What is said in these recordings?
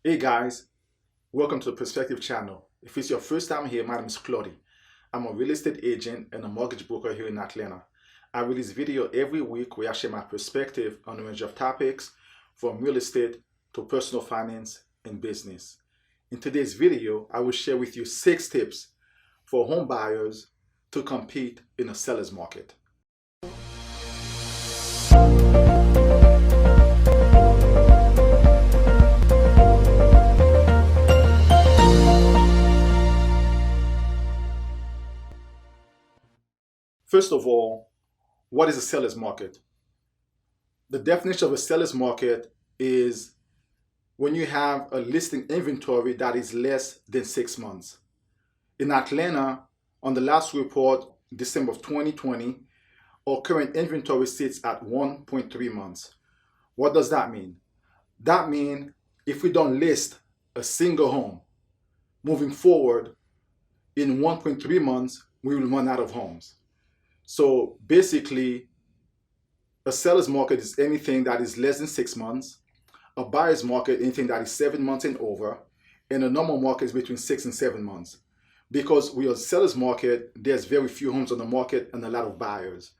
Hey guys, welcome to the Perspective channel. If it's your first time here, my name is Claudia. I'm a real estate agent and a mortgage broker here in Atlanta. I release video every week where I share my perspective on a range of topics from real estate to personal finance and business. In today's video, I will share with you 6 tips for home buyers to compete in a seller's market. First of all, what is a seller's market? The definition of a seller's market is when you have a listing inventory that is less than 6 months. In Atlanta, on the last report, December of 2020, our current inventory sits at 1.3 months. What does that mean? That means if we don't list a single home moving forward, in 1.3 months, we will run out of homes. So basically, a seller's market is anything that is less than 6 months, a buyer's market, anything that is 7 months and over, and a normal market is between 6 and 7 months. Because we are a seller's market, there's very few homes on the market and a lot of buyers.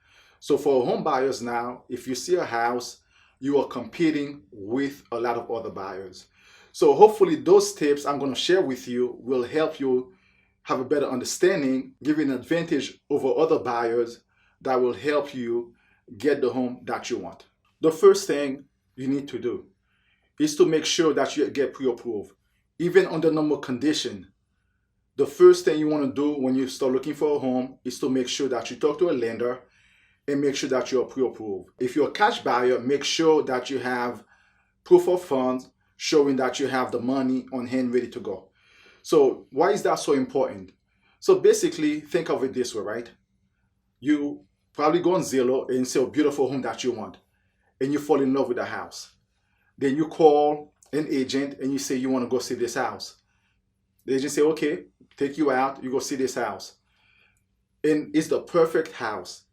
So for home buyers now, if you see a house, you are competing with a lot of other buyers. So hopefully those tips I'm going to share with you will help you have a better understanding, give you an advantage over other buyers that will help you get the home that you want. The first thing you need to do is to make sure that you get pre-approved. Even under normal condition, the first thing you want to do when you start looking for a home is to make sure that you talk to a lender and make sure that you're pre-approved. If you're a cash buyer, make sure that you have proof of funds showing that you have the money on hand ready to go. So why is that so important? So basically, think of it this way, right? You probably go on Zillow and see a beautiful home that you want, and you fall in love with the house. Then you call an agent and you say you want to go see this house. The agent say, okay, take you out, you go see this house. And it's the perfect house,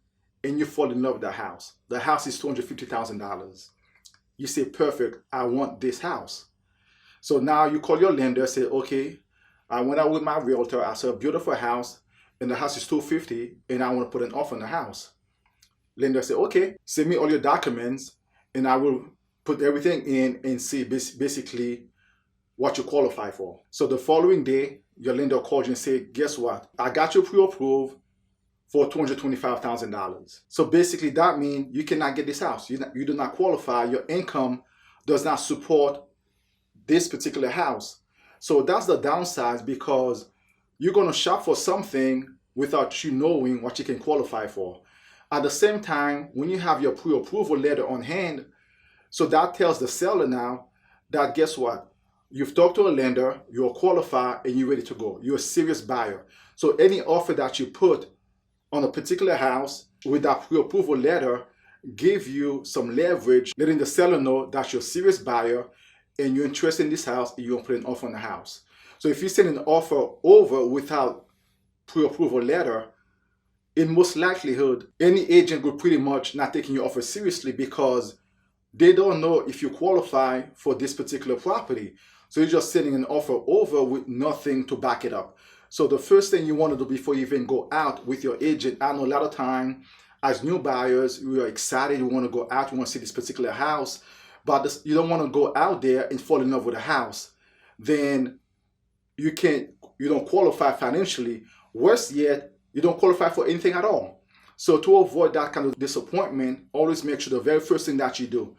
and you fall in love with the house. The house is $250,000. You say, perfect, I want this house. So now you call your lender, say, okay, I went out with my realtor, I saw a beautiful house, and the house is $250,000, and I want to put an offer on the house. Lender said, okay, send me all your documents, and I will put everything in and see basically what you qualify for. So the following day, your lender called you and said, guess what? I got you pre-approved for $225,000. So basically that means you cannot get this house. You do not qualify. Your income does not support this particular house. So that's the downside, because you're going to shop for something without you knowing what you can qualify for. At the same time, when you have your pre-approval letter on hand, so that tells the seller now that guess what? You've talked to a lender, you're qualified, and you're ready to go. You're a serious buyer. So any offer that you put on a particular house with that pre-approval letter give you some leverage, letting the seller know that you're a serious buyer and you're interested in this house and you're going to put an offer on the house. So if you send an offer over without pre-approval letter, in most likelihood, any agent will pretty much not taking your offer seriously because they don't know if you qualify for this particular property. So you're just sending an offer over with nothing to back it up. So the first thing you want to do before you even go out with your agent, I know a lot of time as new buyers, we are excited, we want to go out, we want to see this particular house, but you don't want to go out there and fall in love with a house. Then you don't qualify financially. Worse yet, you don't qualify for anything at all. So to avoid that kind of disappointment, always make sure the very first thing that you do,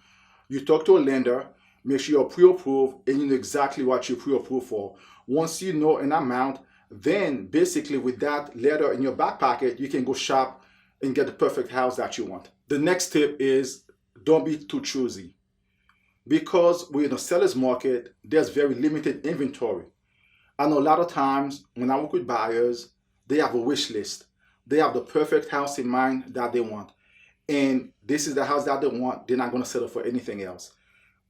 you talk to a lender, make sure you're pre-approved and you know exactly what you're pre-approved for. Once you know an amount, then basically with that letter in your back pocket, you can go shop and get the perfect house that you want. The next tip is don't be too choosy. Because we're in a seller's market, there's very limited inventory. I know a lot of times when I work with buyers, they have a wish list. They have the perfect house in mind that they want. And this is the house that they want. They're not going to settle for anything else.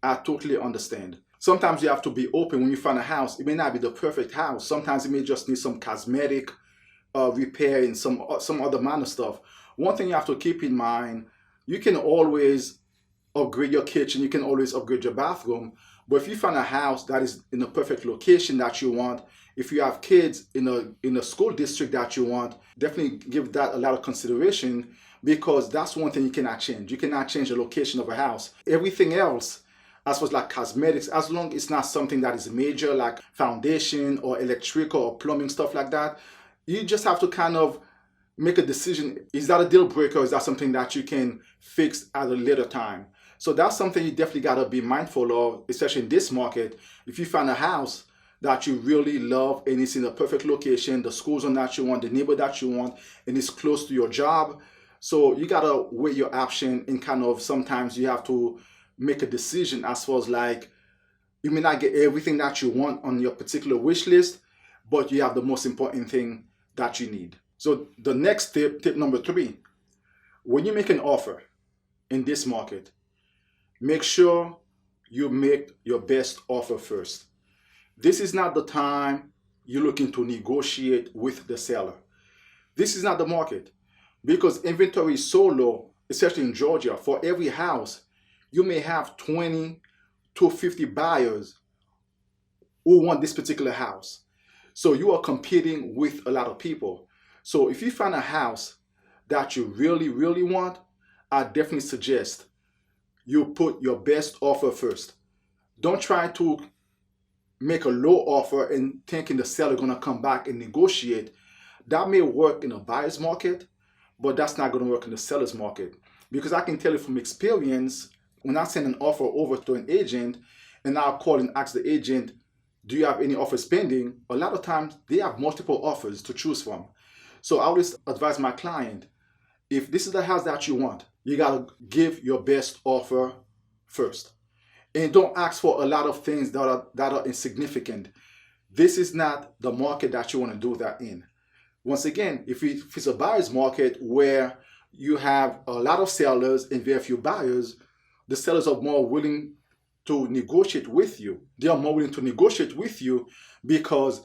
I totally understand. Sometimes you have to be open when you find a house. It may not be the perfect house. Sometimes it may just need some cosmetic repair and some other minor stuff. One thing you have to keep in mind, you can always upgrade your kitchen, you can always upgrade your bathroom, But if you find a house that is in a perfect location that you want, if you have kids in a school district that you want, definitely give that a lot of consideration, because that's one thing you cannot change. You cannot change the location of a house. Everything else, as far as like cosmetics, as long as it's not something that is major like foundation or electrical or plumbing, stuff like that, you just have to kind of make a decision. Is that a deal breaker, or is that something that you can fix at a later time? So that's something you definitely got to be mindful of, especially in this market. If you find a house that you really love and it's in a perfect location, the school zone that you want, the neighbor that you want, and it's close to your job, so you got to weigh your option, and kind of sometimes you have to make a decision as far as like, you may not get everything that you want on your particular wish list, but you have the most important thing that you need. So the next tip number 3, when you make an offer in this market, make sure you make your best offer first. This is not the time you're looking to negotiate with the seller. This is not the market, because inventory is so low, especially in Georgia. For every house, you may have 20 to 50 buyers who want this particular house. So you are competing with a lot of people. So if you find a house that you really, really want, I definitely suggest you put your best offer first. Don't try to make a low offer and thinking the seller gonna come back and negotiate. That may work in a buyer's market, but that's not gonna work in the seller's market. Because I can tell you from experience, when I send an offer over to an agent and I'll call and ask the agent, do you have any offers pending? A lot of times they have multiple offers to choose from. So I always advise my client, if this is the house that you want, you gotta give your best offer first. And don't ask for a lot of things that are insignificant. This is not the market that you want to do that in. Once again, if it's a buyer's market where you have a lot of sellers and very few buyers, the sellers are more willing to negotiate with you. They are more willing to negotiate with you because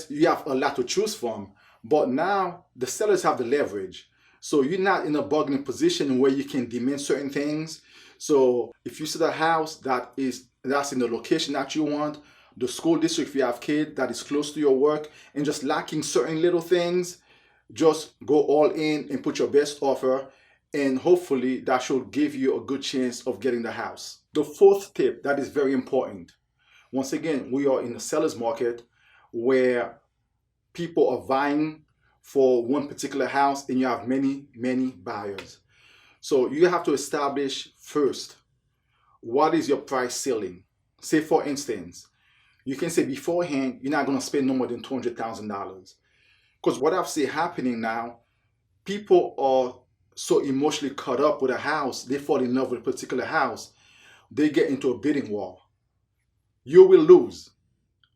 you have a lot to choose from. But now the sellers have the leverage. So you're not in a bargaining position where you can demand certain things. So if you see the house that's in the location that you want, the school district, if you have kids, that is close to your work, and just lacking certain little things, just go all in and put your best offer, and hopefully that should give you a good chance of getting the house. The 4th tip that is very important. Once again, we are in a seller's market where people are vying for one particular house and you have many, many buyers. So you have to establish first, what is your price ceiling? Say for instance, you can say beforehand, you're not going to spend no more than $200,000. Because what I've seen happening now, people are so emotionally caught up with a house, they fall in love with a particular house, they get into a bidding war. You will lose.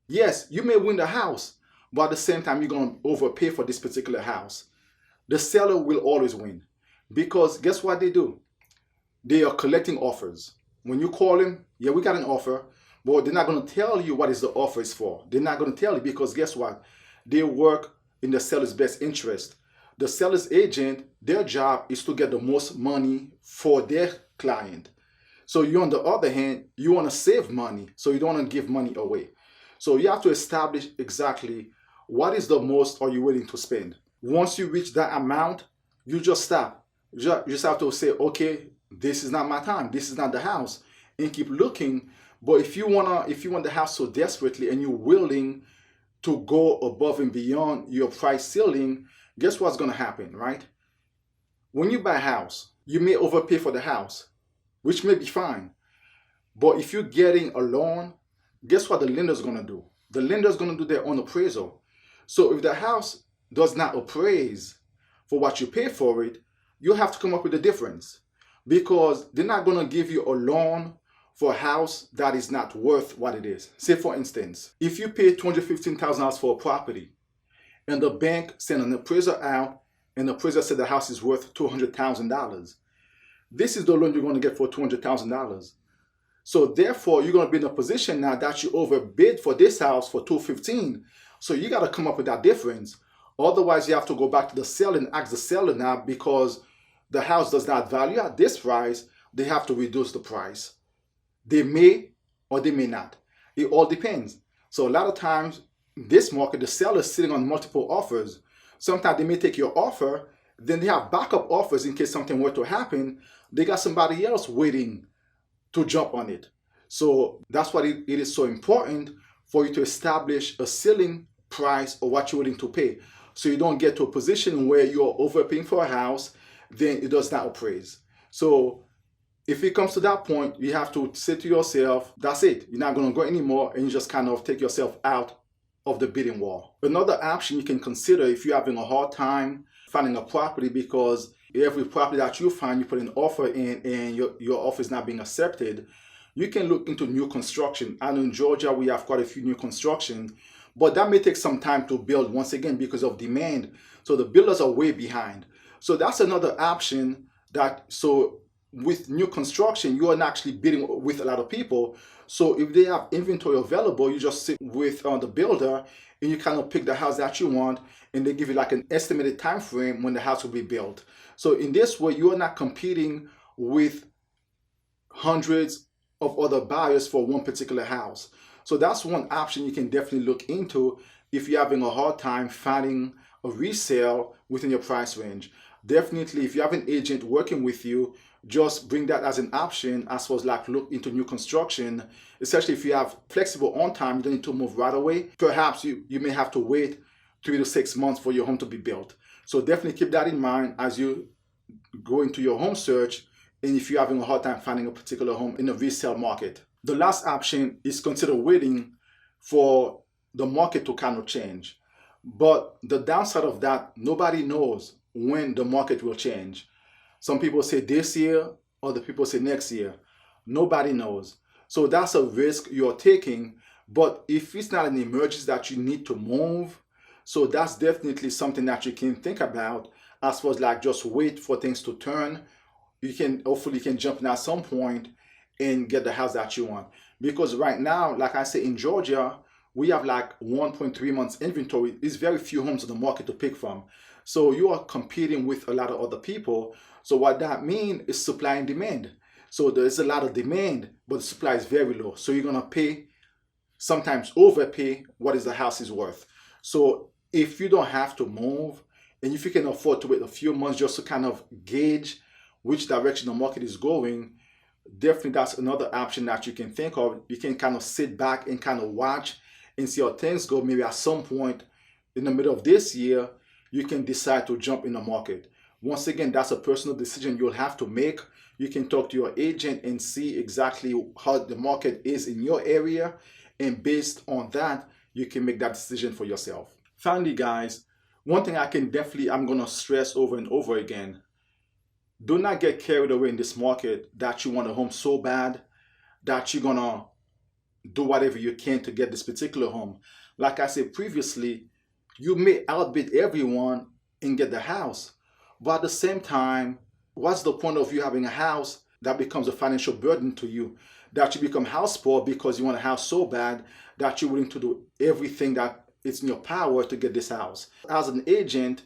Yes, you may win the house, but at the same time, you're going to overpay for this particular house. The seller will always win. Because guess what they do? They are collecting offers. When you call them, yeah, we got an offer, but they're not going to tell you what is the offer is for. They're not going to tell you, because guess what? They work in the seller's best interest. The seller's agent, their job is to get the most money for their client. So you, on the other hand, you want to save money, so you don't want to give money away. So you have to establish exactly what is the most are you willing to spend. Once you reach that amount, you just stop. You just have to say, okay, this is not my time. This is not the house, and keep looking. But if you want the house so desperately and you're willing to go above and beyond your price ceiling, guess what's going to happen, right? When you buy a house, you may overpay for the house, which may be fine. But if you're getting a loan, guess what the lender's going to do? The lender's going to do their own appraisal. So if the house does not appraise for what you pay for it, you have to come up with a difference, because they're not going to give you a loan for a house that is not worth what it is. Say for instance, if you pay $215,000 for a property and the bank sent an appraiser out and the appraiser said the house is worth $200,000, this is the loan you're going to get for $200,000. So therefore, you're going to be in a position now that you overbid for this house for $215,000. So you got to come up with that difference. Otherwise, you have to go back to the seller and ask the seller now, because the house does not value at this price, they have to reduce the price. They may or they may not. It all depends. So a lot of times, this market, the seller is sitting on multiple offers. Sometimes they may take your offer, then they have backup offers in case something were to happen. They got somebody else waiting to jump on it. So that's why it is so important for you to establish a ceiling price or what you're willing to pay. So you don't get to a position where you're overpaying for a house, then it does not appraise. So if it comes to that point, you have to say to yourself, that's it. You're not going to go anymore, and you just kind of take yourself out of the bidding war. Another option you can consider if you're having a hard time finding a property, because every property that you find, you put an offer in and your offer is not being accepted, you can look into new construction. And in Georgia, we have quite a few new construction, but that may take some time to build once again because of demand. So the builders are way behind. So that's another option so with new construction, you are not actually bidding with a lot of people. So if they have inventory available, you just sit with the builder and you kind of pick the house that you want, and they give you like an estimated time frame when the house will be built. So in this way, you are not competing with hundreds of other buyers for one particular house. So that's one option you can definitely look into if you're having a hard time finding a resale within your price range. Definitely, if you have an agent working with you, just bring that as an option, as well as like look into new construction, especially if you have flexible on time, you don't need to move right away. Perhaps you may have to wait 3 to 6 months for your home to be built. So definitely keep that in mind as you go into your home search, and if you're having a hard time finding a particular home in the resale market. The last option is consider waiting for the market to kind of change. But the downside of that, nobody knows when the market will change. Some people say this year, other people say next year. Nobody knows. So that's a risk you're taking. But if it's not an emergency that you need to move, so that's definitely something that you can think about, as far as like just wait for things to turn. Hopefully you can jump in at some point and get the house that you want. Because right now, like I say, in Georgia, we have like 1.3 months inventory. It's very few homes on the market to pick from. So you are competing with a lot of other people. So what that means is supply and demand. So there's a lot of demand, but the supply is very low. So you're gonna pay, sometimes overpay what is the house is worth. So if you don't have to move, and if you can afford to wait a few months just to kind of gauge which direction the market is going, definitely that's another option that you can think of. You can kind of sit back and kind of watch and see how things go. Maybe at some point in the middle of this year, you can decide to jump in the market. Once again, that's a personal decision you'll have to make. You can talk to your agent and see exactly how the market is in your area, and based on that, you can make that decision for yourself. Finally, guys, one thing I'm gonna stress over and over again: do not get carried away in this market that you want a home so bad that you're gonna do whatever you can to get this particular home. Like I said previously, you may outbid everyone and get the house, but at the same time, what's the point of you having a house that becomes a financial burden to you, that you become house poor because you want a house so bad that you're willing to do everything that is in your power to get this house? As an agent,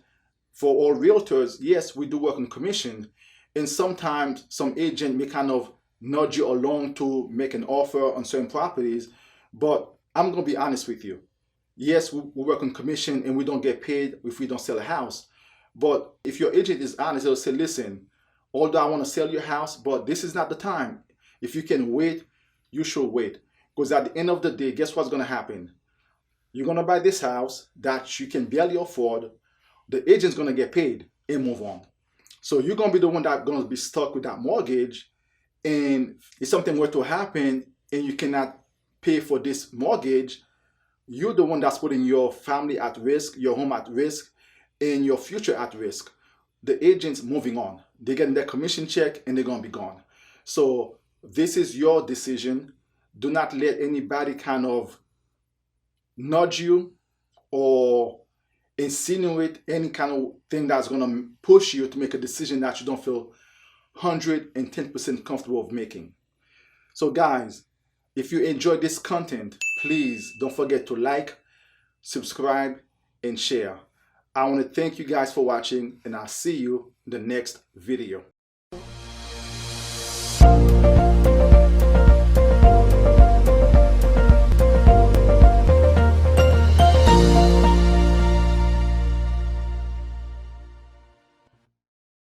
for all realtors, yes, we do work on commission, and sometimes some agent may kind of nudge you along to make an offer on certain properties. But I'm going to be honest with you. Yes, we work on commission and we don't get paid if we don't sell a house. But if your agent is honest, they'll say, listen, although I want to sell your house, but this is not the time. If you can wait, you should wait. Because at the end of the day, guess what's going to happen? You're going to buy this house that you can barely afford. The agent's going to get paid and move on. So you're going to be the one that's going to be stuck with that mortgage. And if something were to happen and you cannot pay for this mortgage, you're the one that's putting your family at risk, your home at risk, and your future at risk. The agent's moving on. They're getting their commission check and they're going to be gone. So this is your decision. Do not let anybody kind of nudge you or insinuate any kind of thing that's going to push you to make a decision that you don't feel 110% comfortable of making. So guys, if you enjoyed this content, please don't forget to like, subscribe, and share. I want to thank you guys for watching, and I'll see you in the next video.